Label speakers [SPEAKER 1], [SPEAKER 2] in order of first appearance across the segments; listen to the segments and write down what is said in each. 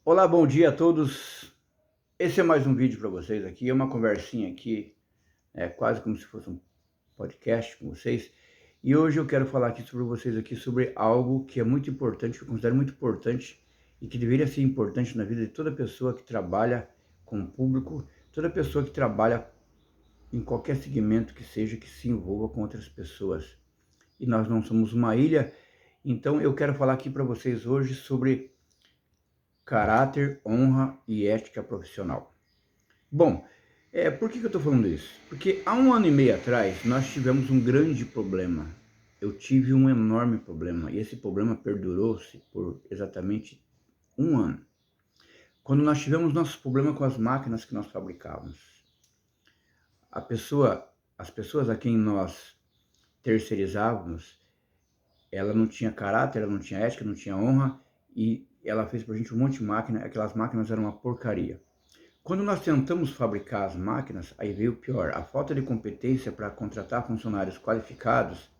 [SPEAKER 1] Olá, bom dia a todos. Esse é mais um vídeo para vocês aqui, é uma conversinha aqui, quase como se fosse um podcast com vocês. E hoje eu quero falar aqui sobre vocês aqui sobre algo que é muito importante, que eu considero muito importante e que deveria ser importante na vida de toda pessoa que trabalha com o público, toda pessoa que trabalha em qualquer segmento que seja, que se envolva com outras pessoas. E nós não somos uma ilha, então eu quero falar aqui para vocês hoje sobre caráter, honra e ética profissional. Bom, por que eu estou falando isso? Porque há 1 ano e meio atrás nós tivemos um grande problema. Eu tive um enorme problema e esse problema perdurou-se por exatamente 1 ano. Quando nós tivemos nosso problema com as máquinas que nós fabricávamos. As pessoas a quem nós terceirizávamos, ela não tinha caráter, ela não tinha ética, não tinha honra e ela fez pra gente um monte de máquina, aquelas máquinas eram uma porcaria. Quando nós tentamos fabricar as máquinas, aí veio o pior, a falta de competência para contratar funcionários qualificados,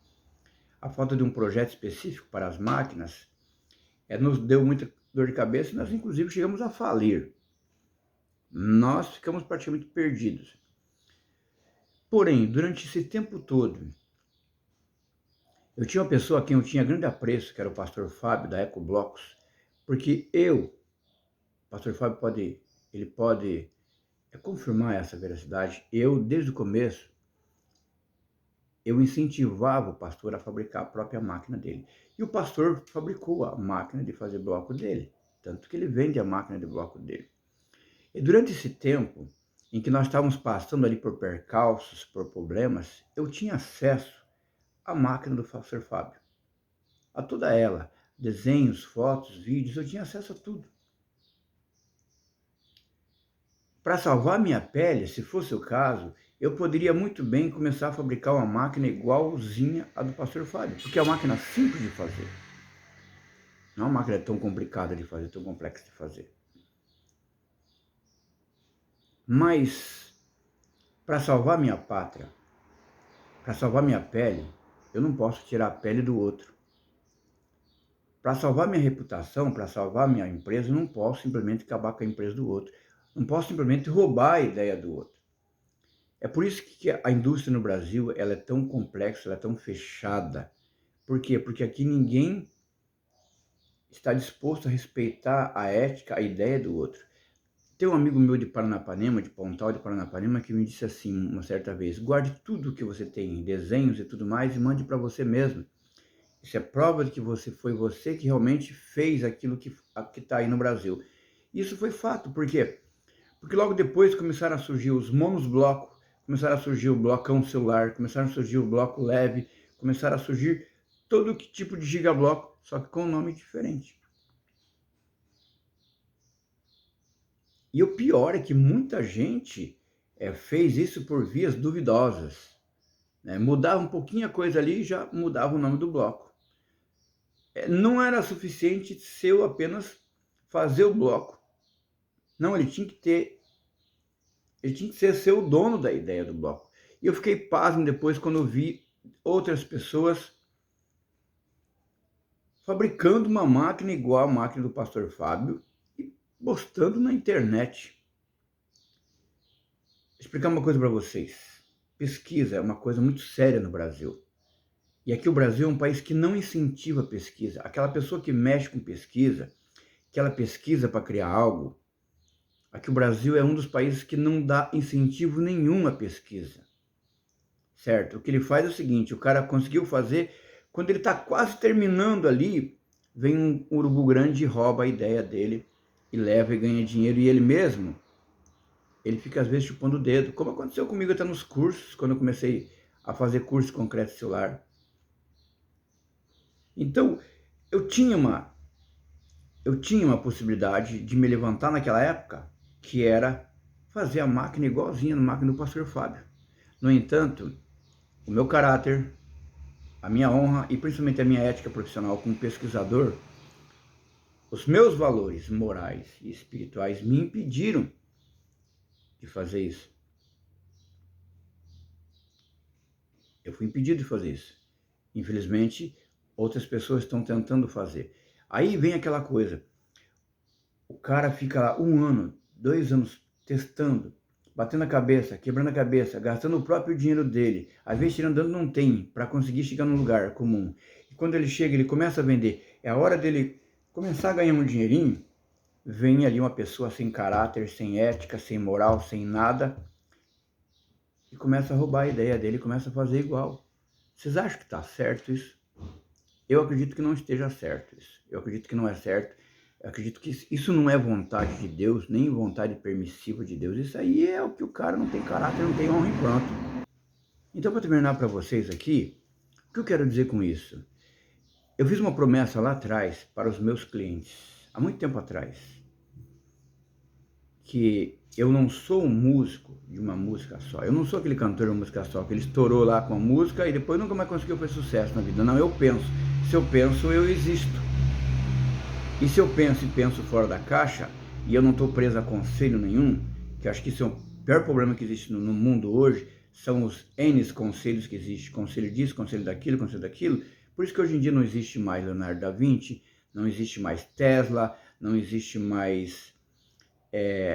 [SPEAKER 1] a falta de um projeto específico para as máquinas, nos deu muita dor de cabeça e nós inclusive chegamos a falir. Nós ficamos praticamente perdidos. Porém, durante esse tempo todo, eu tinha uma pessoa a quem eu tinha grande apreço, que era o pastor Fábio, da Ecoblocos, porque o pastor Fábio pode confirmar essa veracidade. Eu, desde o começo, eu incentivava o pastor a fabricar a própria máquina dele. E o pastor fabricou a máquina de fazer bloco dele, tanto que ele vende a máquina de bloco dele. E durante esse tempo, em que nós estávamos passando ali por percalços, por problemas, eu tinha acesso à máquina do pastor Fábio. A toda ela, desenhos, fotos, vídeos, eu tinha acesso a tudo. Para salvar minha pele, se fosse o caso, eu poderia muito bem começar a fabricar uma máquina igualzinha à do pastor Fábio, porque é uma máquina simples de fazer. Não é uma máquina tão complicada de fazer, tão complexa de fazer. Mas, para salvar minha pátria, para salvar minha pele, eu não posso tirar a pele do outro. Para salvar minha reputação, para salvar minha empresa, eu não posso simplesmente acabar com a empresa do outro. Não posso simplesmente roubar a ideia do outro. É por isso que a indústria no Brasil ela é tão complexa, ela é tão fechada. Por quê? Porque aqui ninguém está disposto a respeitar a ética, a ideia do outro. Tem um amigo meu de Paranapanema, de Pontal de Paranapanema, que me disse assim uma certa vez: guarde tudo que você tem, desenhos e tudo mais, e mande para você mesmo. Isso é prova de que foi você que realmente fez aquilo que está aí no Brasil. Isso foi fato, por quê? Porque logo depois começaram a surgir os monosblocos, começaram a surgir o blocão celular, começaram a surgir o bloco leve, começaram a surgir todo que tipo de gigabloco, só que com um nome diferente. E o pior é que muita gente fez isso por vias duvidosas. Mudava um pouquinho a coisa ali e já mudava o nome do bloco. Não era suficiente se eu apenas fazer o bloco. Não, ele tinha que ser o dono da ideia do bloco. E eu fiquei pasmo depois quando eu vi outras pessoas fabricando uma máquina igual à máquina do pastor Fábio e postando na internet. Vou explicar uma coisa para vocês. Pesquisa é uma coisa muito séria no Brasil. E aqui o Brasil é um país que não incentiva a pesquisa. Aquela pessoa que mexe com pesquisa, que ela pesquisa para criar algo, aqui o Brasil é um dos países que não dá incentivo nenhum à pesquisa. Certo? O que ele faz é o seguinte, o cara conseguiu fazer, quando ele está quase terminando ali, vem um urubu grande e rouba a ideia dele e leva e ganha dinheiro, e ele mesmo, ele fica às vezes chupando o dedo, como aconteceu comigo até nos cursos, quando eu comecei a fazer curso com crédito celular. Então, eu tinha uma possibilidade de me levantar naquela época, que era fazer a máquina igualzinha na máquina do pastor Fábio. No entanto, o meu caráter, a minha honra e principalmente a minha ética profissional como pesquisador, os meus valores morais e espirituais me impediram de fazer isso. Eu fui impedido de fazer isso. Infelizmente, outras pessoas estão tentando fazer. Aí vem aquela coisa, O cara fica lá 1 ano, 2 anos testando, batendo a cabeça, quebrando a cabeça, gastando o próprio dinheiro dele, às vezes tirando onde não tem, para conseguir chegar num lugar comum. E quando ele chega, ele começa a vender, é a hora dele começar a ganhar um dinheirinho, vem ali uma pessoa sem caráter, sem ética, sem moral, sem nada, e começa a roubar a ideia dele, começa a fazer igual. Vocês acham que está certo isso? Eu acredito que não esteja certo isso. Eu acredito que não é certo. Eu acredito que isso não é vontade de Deus, nem vontade permissiva de Deus. Isso aí é o que o cara não tem caráter, não tem honra e pronto. Então, para terminar para vocês aqui, o que eu quero dizer com isso? Eu fiz uma promessa lá atrás para os meus clientes, há muito tempo atrás, que eu não sou um músico de uma música só. Eu não sou aquele cantor de uma música só, que ele estourou lá com a música e depois nunca mais conseguiu fazer sucesso na vida. Não, eu penso. Se eu penso, eu existo. E se eu penso e penso fora da caixa, e eu não estou preso a conselho nenhum, que acho que isso é o pior problema que existe no mundo hoje, são os N conselhos que existem, conselho disso, conselho daquilo. Por isso que hoje em dia não existe mais Leonardo da Vinci, não existe mais Tesla, não existe mais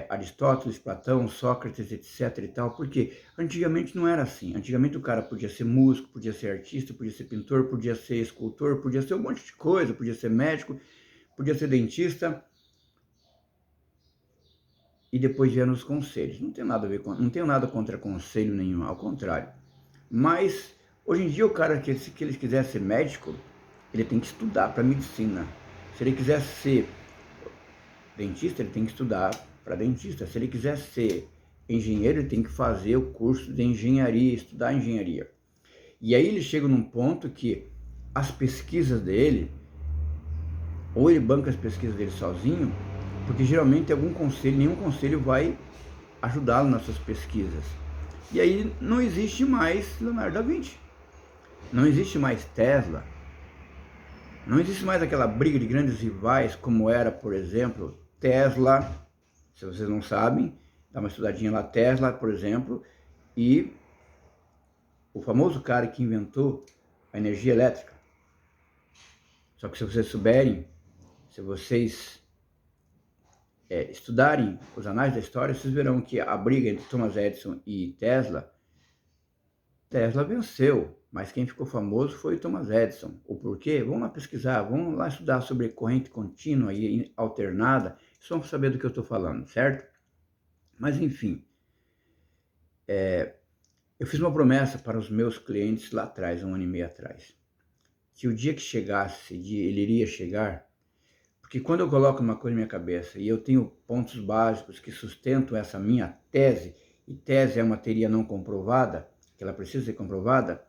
[SPEAKER 1] Aristóteles, Platão, Sócrates, etc e tal, porque antigamente não era assim. Antigamente o cara podia ser músico, podia ser artista, podia ser pintor, podia ser escultor, podia ser um monte de coisa, podia ser médico, podia ser dentista, e depois vieram os conselhos. Não tem nada a ver com, não tenho nada contra conselho nenhum, ao contrário. Mas hoje em dia o cara que ele quiser ser médico, ele tem que estudar para medicina. Se ele quiser ser dentista, ele tem que estudar para dentista. Se ele quiser ser engenheiro, ele tem que fazer o curso de engenharia, estudar engenharia. E aí ele chega num ponto que as pesquisas dele, ou ele banca as pesquisas dele sozinho, porque geralmente algum conselho, nenhum conselho vai ajudá-lo nas suas pesquisas. E aí não existe mais Leonardo da Vinci, não existe mais Tesla, não existe mais aquela briga de grandes rivais como era, por exemplo, Tesla, se vocês não sabem, dá uma estudadinha lá, Tesla, por exemplo, e o famoso cara que inventou a energia elétrica. Só que se vocês souberem, se vocês estudarem os anais da história, vocês verão que a briga entre Thomas Edison e Tesla venceu, mas quem ficou famoso foi Thomas Edison. O porquê? Vamos lá pesquisar, vamos lá estudar sobre corrente contínua e alternada, só para saber do que eu estou falando, certo? Mas enfim, eu fiz uma promessa para os meus clientes lá atrás, 1 ano e meio atrás, que o dia que chegasse, ele iria chegar. Porque quando eu coloco uma coisa na minha cabeça e eu tenho pontos básicos que sustentam essa minha tese, e tese é uma teoria não comprovada, que ela precisa ser comprovada,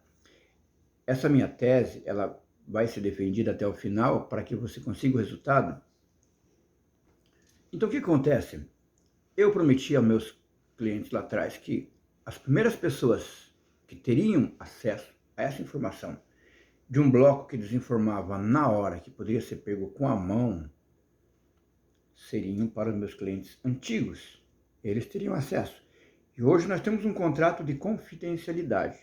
[SPEAKER 1] essa minha tese, ela vai ser defendida até o final para que você consiga o resultado. Então o que acontece? Eu prometi aos meus clientes lá atrás que as primeiras pessoas que teriam acesso a essa informação de um bloco que desinformava na hora, que poderia ser pego com a mão, seriam para os meus clientes antigos. Eles teriam acesso. E hoje nós temos um contrato de confidencialidade.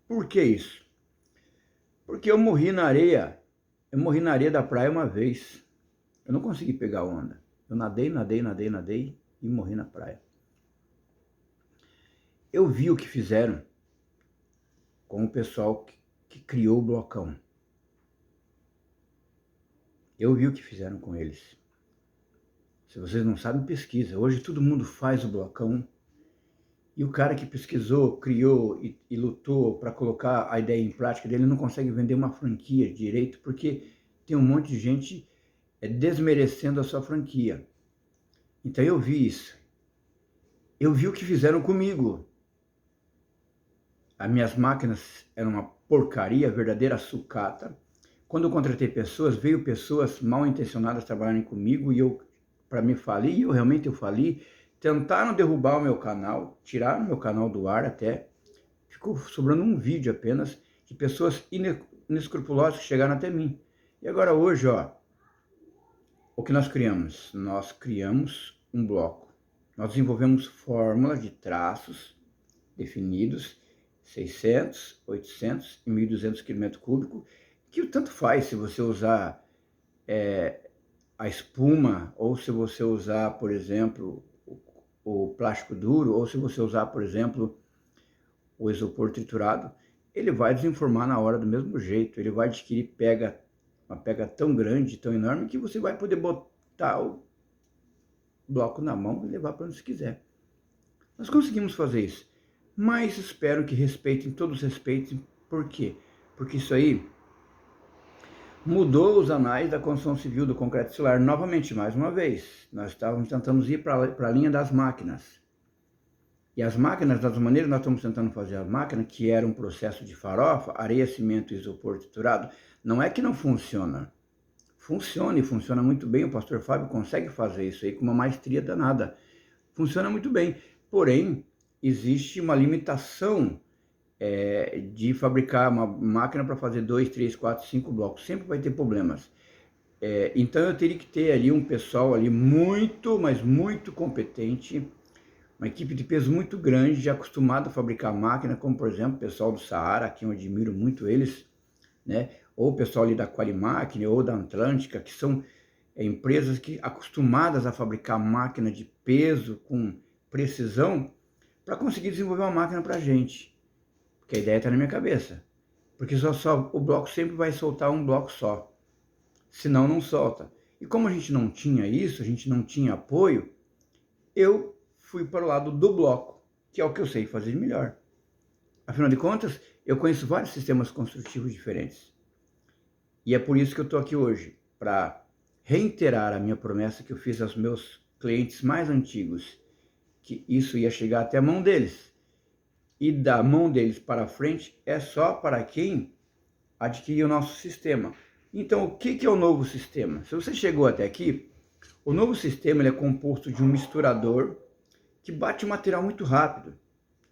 [SPEAKER 1] Por que isso? Porque eu morri na areia da praia uma vez. Eu não consegui pegar onda. Eu nadei e morri na praia. Eu vi o que fizeram com o pessoal que criou o blocão. Eu vi o que fizeram com eles. Se vocês não sabem, pesquisa. Hoje todo mundo faz o blocão. E o cara que pesquisou, criou e lutou para colocar a ideia em prática dele não consegue vender uma franquia direito porque tem um monte de gente desmerecendo a sua franquia. Então eu vi isso. Eu vi o que fizeram comigo. As minhas máquinas eram uma porcaria, verdadeira sucata. Quando eu contratei pessoas, veio pessoas mal intencionadas trabalharem comigo e eu, para mim, fali, e eu realmente fali. Tentaram derrubar o meu canal, tiraram o meu canal do ar até. Ficou sobrando um vídeo apenas de pessoas inescrupulosas que chegaram até mim. E agora hoje, ó, o que nós criamos? Nós criamos um bloco. Nós desenvolvemos fórmulas de traços definidos, 600, 800 e 1.200 km cúbicos, que o tanto faz se você usar a espuma, ou se você usar, por exemplo, o plástico duro, ou se você usar, por exemplo, o isopor triturado, ele vai desenformar na hora do mesmo jeito. Ele vai adquirir uma pega tão grande, tão enorme, que você vai poder botar o bloco na mão e levar para onde você quiser. Nós conseguimos fazer isso, mas espero que respeitem, todos respeitem. Por quê? Porque isso aí mudou os anais da construção civil do concreto solar novamente, mais uma vez. Nós estávamos tentando ir para a linha das máquinas. E as máquinas, das maneiras que nós estamos tentando fazer a máquina, que era um processo de farofa, areia, cimento e isopor triturado, não é que não funciona. Funciona e funciona muito bem. O pastor Fábio consegue fazer isso aí com uma maestria danada. Funciona muito bem. Porém, existe uma limitação de fabricar uma máquina para fazer 2, 3, 4, 5 blocos. Sempre vai ter problemas. Então eu teria que ter ali um pessoal ali muito, mas muito competente, uma equipe de peso muito grande, já acostumado a fabricar máquina, como por exemplo o pessoal do Saara, que eu admiro muito eles, né? Ou o pessoal ali da Qualimáquina ou da Atlântica, que são empresas acostumadas a fabricar máquina de peso com precisão, para conseguir desenvolver uma máquina para a gente. Porque a ideia está na minha cabeça. Porque o bloco sempre vai soltar um bloco só. Senão não solta. E como a gente não tinha isso, a gente não tinha apoio, eu fui para o lado do bloco, que é o que eu sei fazer melhor. Afinal de contas, eu conheço vários sistemas construtivos diferentes. E é por isso que eu estou aqui hoje, para reiterar a minha promessa que eu fiz aos meus clientes mais antigos, que isso ia chegar até a mão deles. E da mão deles para frente é só para quem adquirir o nosso sistema. Então, o que é o novo sistema? Se você chegou até aqui, o novo sistema ele é composto de um misturador que bate o material muito rápido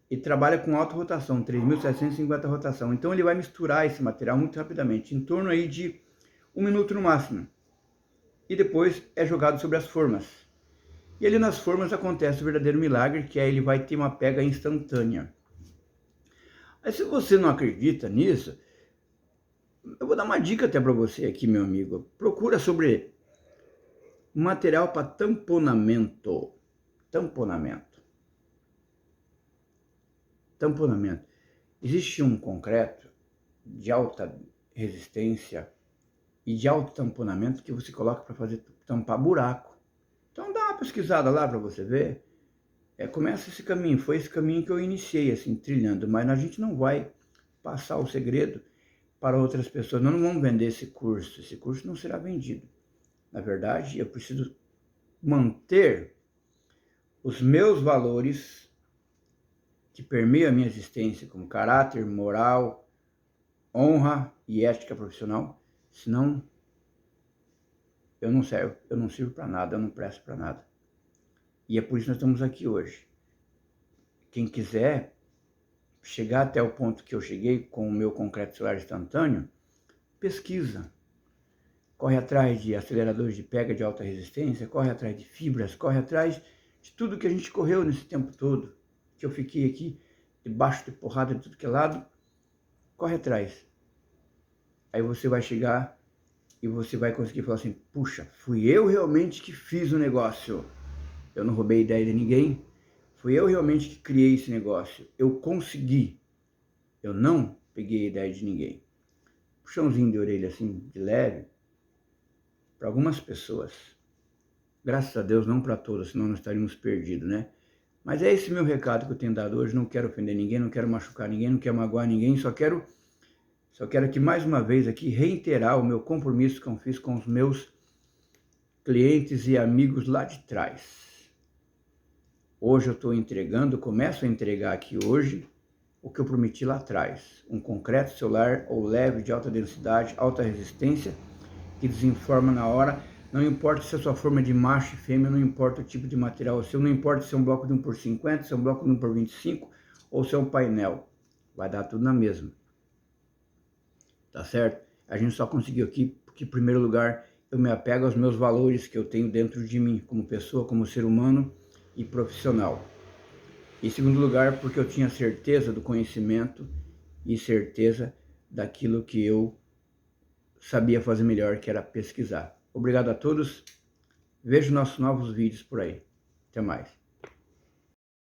[SPEAKER 1] e trabalha com alta rotação, 3.750 rotação. Então ele vai misturar esse material muito rapidamente, em torno aí de 1 minuto no máximo. E depois é jogado sobre as formas. E ali nas formas acontece o verdadeiro milagre, que é ele vai ter uma pega instantânea. Mas se você não acredita nisso, eu vou dar uma dica até para você aqui, meu amigo. Procura sobre material para tamponamento. Tamponamento. Existe um concreto de alta resistência e de alto tamponamento que você coloca para fazer tampar buraco. Então dá uma pesquisada lá para você ver. Começa esse caminho. Foi esse caminho que eu iniciei, assim, trilhando. Mas a gente não vai passar o segredo para outras pessoas. Nós não vamos vender esse curso. Esse curso não será vendido. Na verdade, eu preciso manter os meus valores que permeiam a minha existência, como caráter, moral, honra e ética profissional. Senão, eu não sirvo para nada, eu não presto para nada. E é por isso que nós estamos aqui hoje. Quem quiser chegar até o ponto que eu cheguei com o meu concreto solar instantâneo, pesquisa. Corre atrás de aceleradores de pega de alta resistência, corre atrás de fibras, corre atrás de tudo que a gente correu nesse tempo todo, que eu fiquei aqui debaixo de porrada de tudo que é lado. Corre atrás. Aí você vai chegar e você vai conseguir falar assim, puxa, fui eu realmente que fiz o negócio. Eu não roubei ideia de ninguém. Fui eu realmente que criei esse negócio. Eu consegui. Eu não peguei a ideia de ninguém. Puxãozinho de orelha assim, de leve, para algumas pessoas. Graças a Deus, não para todas, senão nós estaríamos perdidos, né? Mas é esse meu recado que eu tenho dado hoje. Não quero ofender ninguém, não quero machucar ninguém, não quero magoar ninguém. Só quero aqui mais uma vez aqui reiterar o meu compromisso que eu fiz com os meus clientes e amigos lá de trás. Hoje eu estou começo a entregar aqui hoje o que eu prometi lá atrás. Um concreto solar ou leve de alta densidade, alta resistência, que desenforma na hora. Não importa se a sua forma é de macho e fêmea, não importa o tipo de material seu, não importa se é um bloco de 1x50, se é um bloco de 1x25 ou se é um painel. Vai dar tudo na mesma. Tá certo? A gente só conseguiu aqui porque, em primeiro lugar, eu me apego aos meus valores que eu tenho dentro de mim, como pessoa, como ser humano e profissional. Em segundo lugar, porque eu tinha certeza do conhecimento e certeza daquilo que eu sabia fazer melhor, que era pesquisar. Obrigado a todos. Veja nossos novos vídeos por aí. Até mais.